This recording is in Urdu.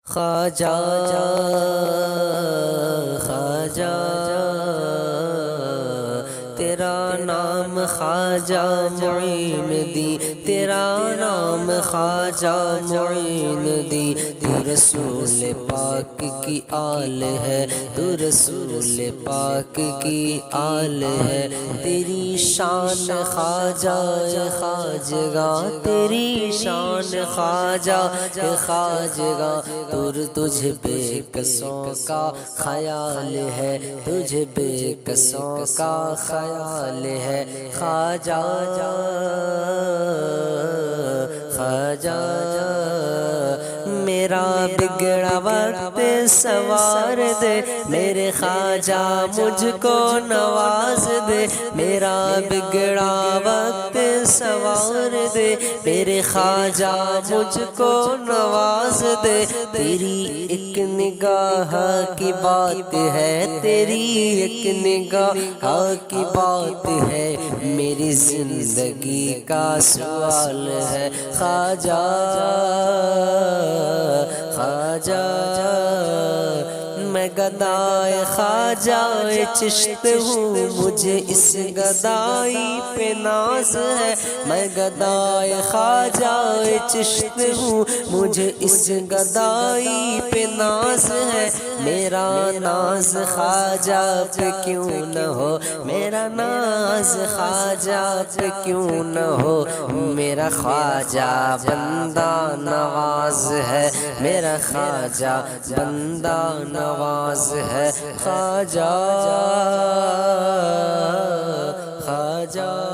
خواجہ خواجہ تیرا نام خواجہ معین دی، تیرا نام خواجہ معین دی، تو رسول پاک کی آل ہے، تو رسول پاک کی آل ہے، تیری شان خواجہ خواجگاہ، تیری شان خواجہ خواجگاہ، تجھ بے کسوں کا خیال ہے، تجھ بے کسوں کا خیال ہے، خواجہ خواجہ میرا بگڑا وقت سوار دے، میرے خواجہ مجھ کو نواز دے، میرا بگڑا وقت سوار دے، میرے خواجہ مجھ کو نواز دے، تیری ایک نگاہ کی بات ہے، تیری ایک نگاہ کی بات ہے، میری زندگی کا سوال ہے، خواجہ خواجہ میں گدائے خواجہ چشت ہوں، مجھے اس گدائی پہ ناز ہے، میں گدائے خواجہ چشت ہوں، مجھے اس گدائی پہ ناز ہے، میرا ناز خواجہ پہ کیوں نہ ہو، میرا ناز خواجہ پہ کیوں نہ ہو، میرا خواجہ بندہ نواز ہے، میرا خواجہ بندہ نواز ہے، خواجہ خواجہ